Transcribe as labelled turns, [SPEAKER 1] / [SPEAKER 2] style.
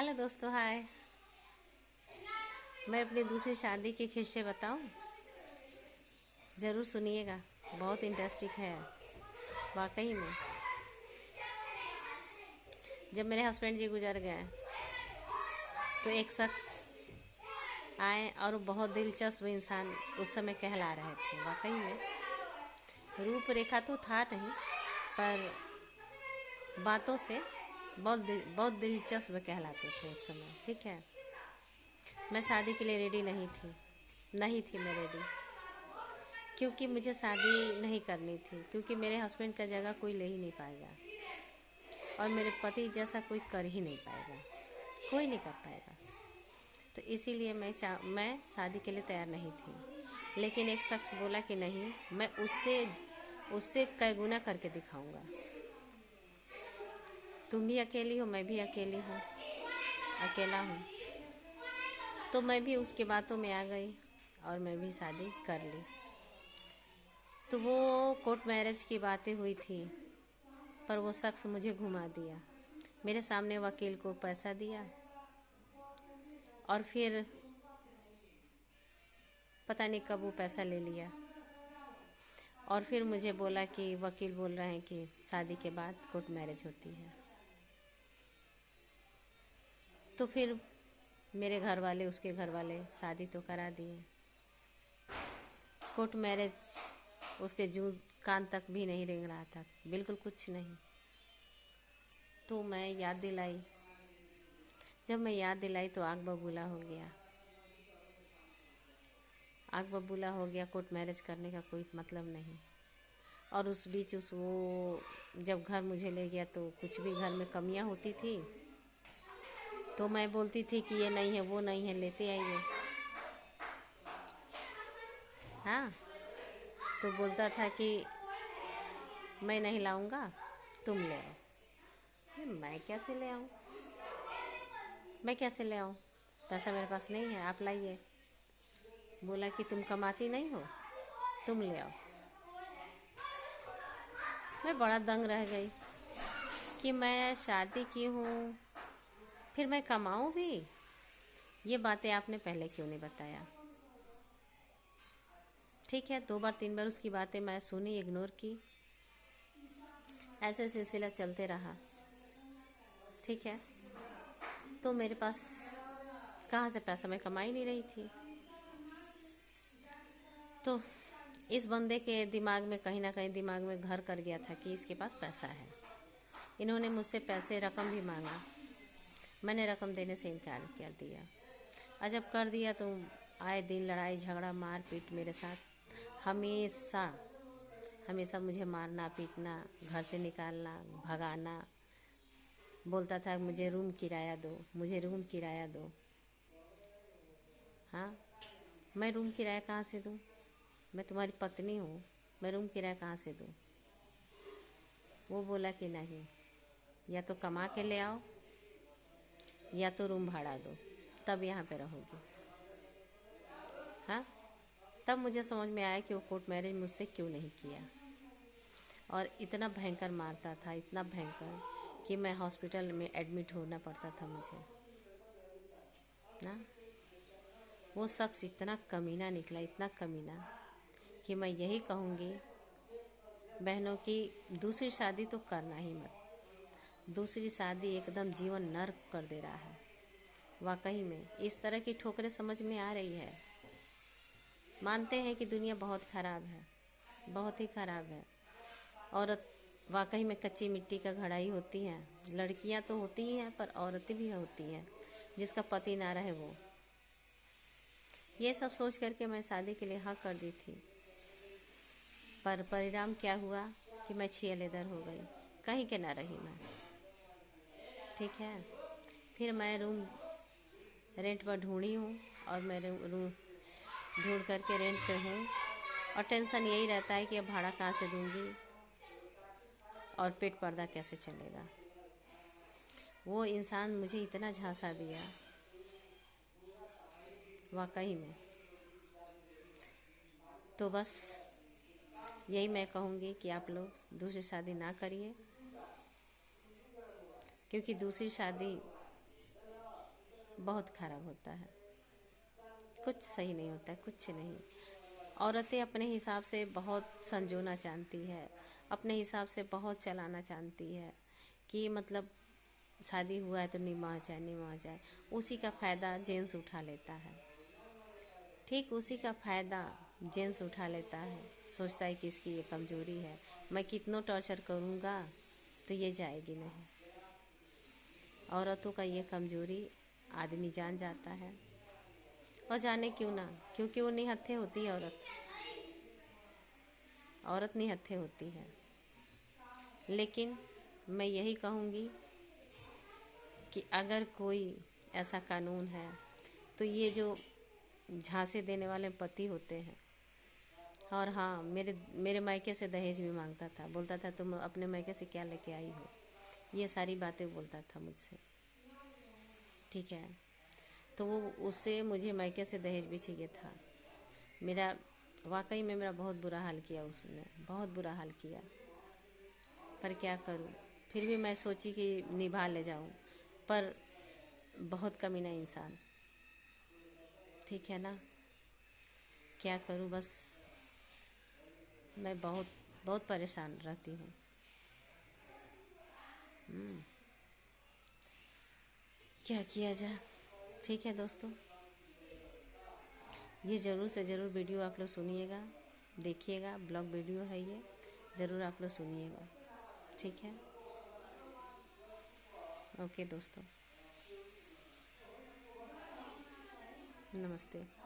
[SPEAKER 1] Hello दोस्तों, हाय। मैं अपनी दूसरी शादी के किस्से बताऊं? ज़रूर सुनिएगा, बहुत इंटरेस्टिंग है वाकई में। जब मेरे हस्बैंड जी गुजर गए तो एक शख्स आए और बहुत दिलचस्प इंसान उस समय कहला रहे थे। वाकई में रूप रेखा तो था नहीं, पर बातों से बहुत दिलचस्प कहलाते थे उस समय। ठीक है, मैं शादी के लिए रेडी नहीं थी मैं रेडी, क्योंकि मुझे शादी नहीं करनी थी, क्योंकि मेरे हस्बैंड का जगह कोई ले ही नहीं पाएगा और मेरे पति जैसा कोई कर ही नहीं पाएगा, कोई नहीं कर पाएगा। तो इसीलिए मैं शादी के लिए तैयार नहीं थी। लेकिन एक शख्स बोला कि नहीं, मैं उससे कई गुना करके दिखाऊंगा। तुम भी अकेली हो, मैं भी अकेला हूँ। तो मैं भी उसकी बातों में आ गई और मैं भी शादी कर ली। तो वो कोर्ट मैरिज की बातें हुई थी, पर वो शख्स मुझे घुमा दिया। मेरे सामने वकील को पैसा दिया और फिर पता नहीं कब वो पैसा ले लिया और फिर मुझे बोला कि वकील बोल रहे हैं कि शादी के बाद कोर्ट मैरिज होती है। तो फिर मेरे घर वाले, उसके घर वाले शादी तो करा दिए। कोर्ट मैरिज उसके जूं कान तक भी नहीं रेंग रहा था, बिल्कुल कुछ नहीं। तो मैं याद दिलाई, जब मैं याद दिलाई तो आग बबूला हो गया। कोर्ट मैरिज करने का कोई मतलब नहीं। और उस बीच वो जब घर मुझे ले गया तो कुछ भी घर में कमियां होती थी तो मैं बोलती थी कि ये नहीं है, वो नहीं है, लेते आइए। हाँ, तो बोलता था कि मैं नहीं लाऊंगा, तुम ले आओ। मैं कैसे ले आऊँ? पैसा मेरे पास नहीं है, आप लाइए। बोला कि तुम कमाती नहीं हो, तुम ले आओ। मैं बड़ा दंग रह गई कि मैं शादी की हूँ, फिर मैं कमाऊँ भी। ये बातें आपने पहले क्यों नहीं बताया? ठीक है, 2 बार 3 बार उसकी बातें मैं सुनी, इग्नोर की। ऐसे सिलसिला चलते रहा। ठीक है, तो मेरे पास कहाँ से पैसा, मैं कमा ही नहीं रही थी। तो इस बंदे के दिमाग में, कहीं ना कहीं दिमाग में घर कर गया था कि इसके पास पैसा है। इन्होंने मुझसे रकम भी मांगा। मैंने रकम देने से इनकार कर दिया। और जब कर दिया तो आए दिन लड़ाई झगड़ा मारपीट मेरे साथ। हमेशा मुझे मारना पीटना, घर से निकालना, भगाना। बोलता था मुझे रूम किराया दो। हाँ, मैं रूम किराया कहाँ से दूँ? मैं तुम्हारी पत्नी हूँ, मैं रूम किराया कहाँ से दूँ? वो बोला कि नहीं, या तो कमा के ले आओ या तो रूम भाड़ा दो, तब यहाँ पे रहोगी। हाँ, तब मुझे समझ में आया कि वो कोर्ट मैरिज मुझसे क्यों नहीं किया। और इतना भयंकर मारता था, इतना भयंकर कि मैं हॉस्पिटल में एडमिट होना पड़ता था मुझे ना। वो शख्स इतना कमीना निकला, इतना कमीना कि मैं यही कहूँगी बहनों की दूसरी शादी तो करना ही मत। दूसरी शादी एकदम जीवन नर्क कर दे रहा है। वाकई में इस तरह की ठोकरें समझ में आ रही है। मानते हैं कि दुनिया बहुत ख़राब है, बहुत ही ख़राब है। औरत वाकई में कच्ची मिट्टी का घड़ा ही होती हैं। लड़कियां तो होती ही हैं, पर औरतें भी होती हैं जिसका पति ना रहे वो। ये सब सोच करके मैं शादी के लिए हाँ कर दी थी, पर परिणाम क्या हुआ कि मैं छिया-लेदर हो गई, कहीं के ना रही मैं। ठीक है, फिर मैं रूम रेंट पर ढूंढी हूँ और मैं रूम ढूंढ करके रेंट पे हूँ। और टेंशन यही रहता है कि अब भाड़ा कहाँ से दूँगी और पेट पर्दा कैसे चलेगा। वो इंसान मुझे इतना झांसा दिया, वाकई में। तो बस यही मैं कहूँगी कि आप लोग दूसरी शादी ना करिए, क्योंकि दूसरी शादी बहुत खराब होता है, कुछ सही नहीं होता है, कुछ नहीं। औरतें अपने हिसाब से बहुत संजोना चाहती है, अपने हिसाब से बहुत चलाना चाहती है कि मतलब शादी हुआ है तो निभा जाए निभा जाए। उसी का फ़ायदा जेंट्स उठा लेता है, ठीक उसी का फ़ायदा जेंट्स उठा लेता है। सोचता है कि इसकी ये कमज़ोरी है, मैं कितना टॉर्चर करूँगा तो ये जाएगी नहीं। औरतों का ये कमज़ोरी आदमी जान जाता है, और जाने क्यों ना, क्योंकि वो निहत्थे होती है। औरत निहत्थे होती है। लेकिन मैं यही कहूँगी कि अगर कोई ऐसा कानून है तो ये जो झांसे देने वाले पति होते हैं, और हाँ, मेरे मायके से दहेज भी मांगता था, बोलता था तुम अपने मायके से क्या लेके आई हो, ये सारी बातें बोलता था मुझसे, ठीक है। तो वो उससे मुझे मायके से दहेज भी चाहिए था। मेरा वाकई में मेरा बहुत बुरा हाल किया उसने, बहुत बुरा हाल किया। पर क्या करूं, फिर भी मैं सोची कि निभा ले जाऊं, पर बहुत कमीना इंसान, ठीक है ना। क्या करूं, बस मैं बहुत बहुत परेशान रहती हूँ। क्या किया जाए। ठीक है दोस्तों, ये ज़रूर से ज़रूर वीडियो आप लोग सुनिएगा, देखिएगा। ब्लॉग वीडियो है ये, ज़रूर आप लोग सुनिएगा, ठीक है। ओके दोस्तों, नमस्ते।